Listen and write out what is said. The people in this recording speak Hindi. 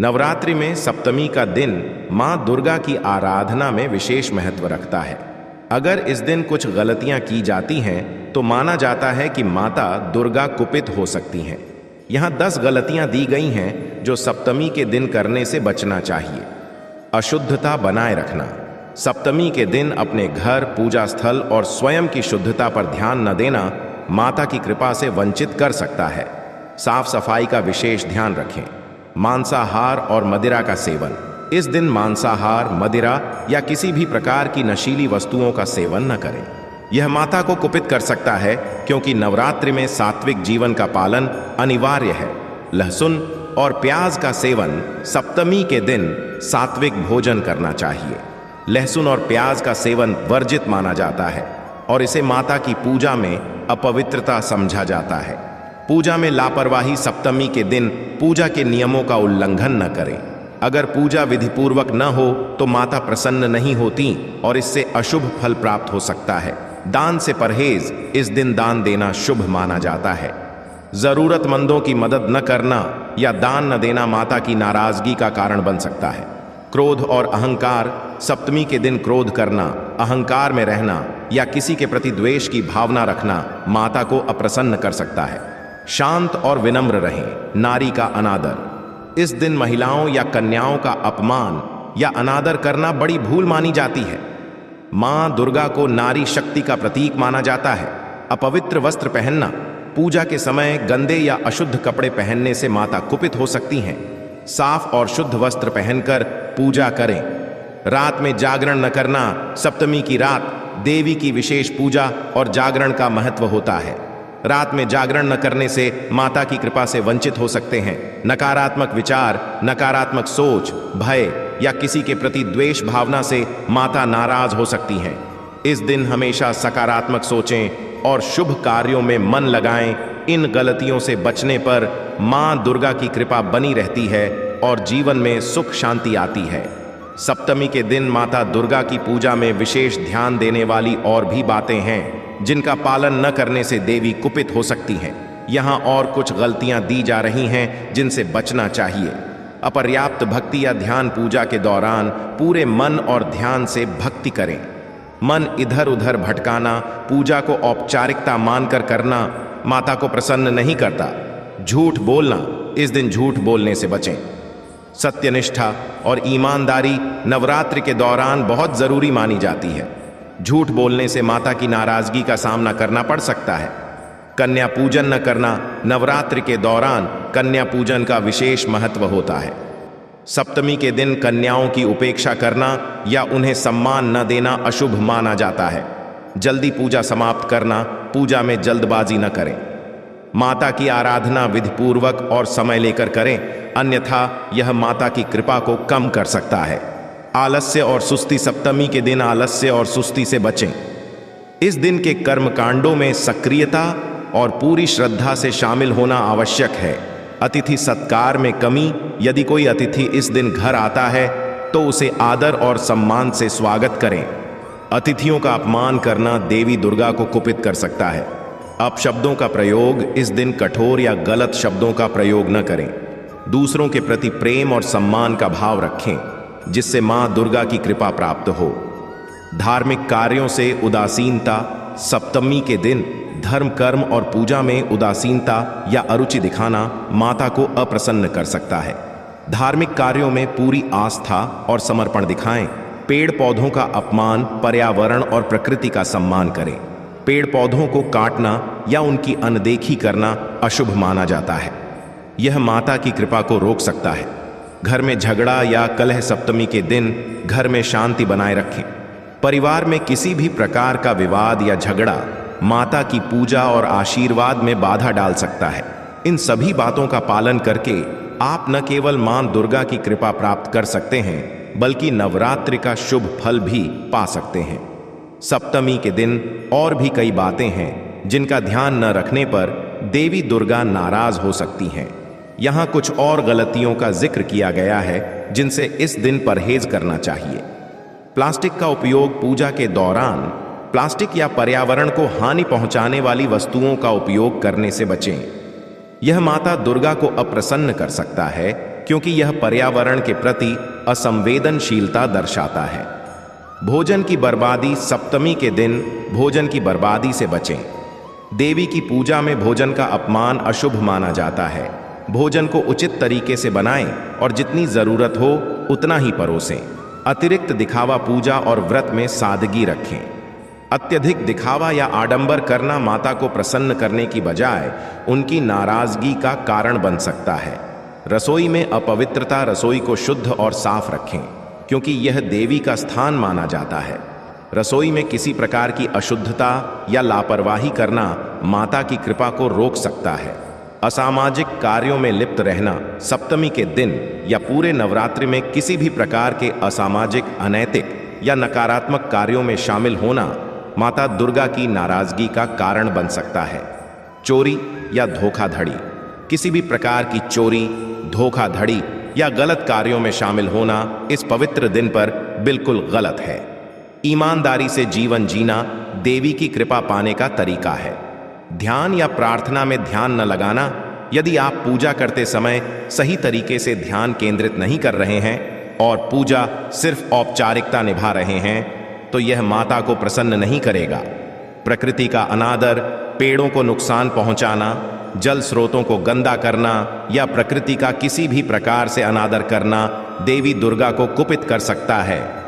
नवरात्रि में सप्तमी का दिन मां दुर्गा की आराधना में विशेष महत्व रखता है। अगर इस दिन कुछ गलतियां की जाती हैं तो माना जाता है कि माता दुर्गा कुपित हो सकती हैं। यहाँ 10 गलतियां दी गई हैं जो सप्तमी के दिन करने से बचना चाहिए। अशुद्धता बनाए रखना। सप्तमी के दिन अपने घर, पूजा स्थल और स्वयं की शुद्धता पर ध्यान न देना माता की कृपा से वंचित कर सकता है। साफ सफाई का विशेष ध्यान रखें। मांसाहार और मदिरा का सेवन। इस दिन मांसाहार, मदिरा या किसी भी प्रकार की नशीली वस्तुओं का सेवन न करें। यह माता को कुपित कर सकता है क्योंकि नवरात्रि में सात्विक जीवन का पालन अनिवार्य है। लहसुन और प्याज का सेवन। सप्तमी के दिन सात्विक भोजन करना चाहिए। लहसुन और प्याज का सेवन वर्जित माना जाता है और इसे माता की पूजा में अपवित्रता समझा जाता है। पूजा में लापरवाही। सप्तमी के दिन पूजा के नियमों का उल्लंघन न करें। अगर पूजा विधिपूर्वक न हो तो माता प्रसन्न नहीं होती और इससे अशुभ फल प्राप्त हो सकता है। दान से परहेज। इस दिन दान देना शुभ माना जाता है। जरूरतमंदों की मदद न करना या दान न देना माता की नाराजगी का कारण बन सकता है। क्रोध और अहंकार। सप्तमी के दिन क्रोध करना, अहंकार में रहना या किसी के प्रति द्वेष की भावना रखना माता को अप्रसन्न कर सकता है। शांत और विनम्र रहें। नारी का अनादर। इस दिन महिलाओं या कन्याओं का अपमान या अनादर करना बड़ी भूल मानी जाती है। मां दुर्गा को नारी शक्ति का प्रतीक माना जाता है। अपवित्र वस्त्र पहनना। पूजा के समय गंदे या अशुद्ध कपड़े पहनने से माता कुपित हो सकती हैं। साफ और शुद्ध वस्त्र पहनकर पूजा करें। रात में जागरण न करना। सप्तमी की रात देवी की विशेष पूजा और जागरण का महत्व होता है। रात में जागरण न करने से माता की कृपा से वंचित हो सकते हैं। नकारात्मक विचार, नकारात्मक सोच, भय या किसी के प्रति द्वेष भावना से माता नाराज हो सकती हैं। इस दिन हमेशा सकारात्मक सोचें और शुभ कार्यों में मन लगाएं। इन गलतियों से बचने पर मां दुर्गा की कृपा बनी रहती है और जीवन में सुख शांति आती है। सप्तमी के दिन माता दुर्गा की पूजा में विशेष ध्यान देने वाली और भी बातें हैं जिनका पालन न करने से देवी कुपित हो सकती हैं। यहाँ और कुछ गलतियां दी जा रही हैं जिनसे बचना चाहिए। अपर्याप्त भक्ति या ध्यान। पूजा के दौरान पूरे मन और ध्यान से भक्ति करें। मन इधर उधर भटकाना, पूजा को औपचारिकता मानकर करना माता को प्रसन्न नहीं करता। झूठ बोलना। इस दिन झूठ बोलने से बचें। सत्यनिष्ठा और ईमानदारी नवरात्रि के दौरान बहुत जरूरी मानी जाती है। झूठ बोलने से माता की नाराजगी का सामना करना पड़ सकता है। कन्या पूजन न करना। नवरात्रि के दौरान कन्या पूजन का विशेष महत्व होता है। सप्तमी के दिन कन्याओं की उपेक्षा करना या उन्हें सम्मान न देना अशुभ माना जाता है। जल्दी पूजा समाप्त करना। पूजा में जल्दबाजी न करें। माता की आराधना विधिपूर्वक और समय लेकर करें, अन्यथा यह माता की कृपा को कम कर सकता है। आलस्य और सुस्ती। सप्तमी के दिन आलस्य और सुस्ती से बचें। इस दिन के कर्मकांडों में सक्रियता और पूरी श्रद्धा से शामिल होना आवश्यक है। अतिथि सत्कार में कमी। यदि कोई अतिथि इस दिन घर आता है तो उसे आदर और सम्मान से स्वागत करें। अतिथियों का अपमान करना देवी दुर्गा को कुपित कर सकता है। अपशब्दों का प्रयोग। इस दिन कठोर या गलत शब्दों का प्रयोग न करें। दूसरों के प्रति प्रेम और सम्मान का भाव रखें जिससे मां दुर्गा की कृपा प्राप्त हो। धार्मिक कार्यों से उदासीनता। सप्तमी के दिन धर्म, कर्म और पूजा में उदासीनता या अरुचि दिखाना माता को अप्रसन्न कर सकता है। धार्मिक कार्यों में पूरी आस्था और समर्पण दिखाएं। पेड़ पौधों का अपमान। पर्यावरण और प्रकृति का सम्मान करें। पेड़ पौधों को काटना या उनकी अनदेखी करना अशुभ माना जाता है। यह माता की कृपा को रोक सकता है। घर में झगड़ा या कलह। सप्तमी के दिन घर में शांति बनाए रखें। परिवार में किसी भी प्रकार का विवाद या झगड़ा माता की पूजा और आशीर्वाद में बाधा डाल सकता है। इन सभी बातों का पालन करके आप न केवल मां दुर्गा की कृपा प्राप्त कर सकते हैं बल्कि नवरात्रि का शुभ फल भी पा सकते हैं। सप्तमी के दिन और भी कई बातें हैं जिनका ध्यान न रखने पर देवी दुर्गा नाराज हो सकती हैं। यहाँ कुछ और गलतियों का जिक्र किया गया है जिनसे इस दिन परहेज करना चाहिए। प्लास्टिक का उपयोग। पूजा के दौरान प्लास्टिक या पर्यावरण को हानि पहुंचाने वाली वस्तुओं का उपयोग करने से बचें। यह माता दुर्गा को अप्रसन्न कर सकता है क्योंकि यह पर्यावरण के प्रति असंवेदनशीलता दर्शाता है। भोजन की बर्बादी। सप्तमी के दिन भोजन की बर्बादी से बचें। देवी की पूजा में भोजन का अपमान अशुभ माना जाता है। भोजन को उचित तरीके से बनाएं और जितनी जरूरत हो उतना ही परोसें। अतिरिक्त दिखावा। पूजा और व्रत में सादगी रखें। अत्यधिक दिखावा या आडंबर करना माता को प्रसन्न करने की बजाय उनकी नाराजगी का कारण बन सकता है। रसोई में अपवित्रता। रसोई को शुद्ध और साफ रखें, क्योंकि यह देवी का स्थान माना जाता है। रसोई में किसी प्रकार की अशुद्धता या लापरवाही करना माता की कृपा को रोक सकता है। असामाजिक कार्यों में लिप्त रहना। सप्तमी के दिन या पूरे नवरात्रि में किसी भी प्रकार के असामाजिक, अनैतिक या नकारात्मक कार्यों में शामिल होना माता दुर्गा की नाराजगी का कारण बन सकता है। चोरी या धोखाधड़ी। किसी भी प्रकार की चोरी, धोखाधड़ी या गलत कार्यों में शामिल होना इस पवित्र दिन पर बिल्कुल गलत है। ईमानदारी से जीवन जीना देवी की कृपा पाने का तरीका है। ध्यान या प्रार्थना में ध्यान न लगाना। यदि आप पूजा करते समय सही तरीके से ध्यान केंद्रित नहीं कर रहे हैं और पूजा सिर्फ औपचारिकता निभा रहे हैं, तो यह माता को प्रसन्न नहीं करेगा। प्रकृति का अनादर, पेड़ों को नुकसान पहुंचाना, जल स्रोतों को गंदा करना या प्रकृति का किसी भी प्रकार से अनादर करना देवी दुर्गा को कुपित कर सकता है।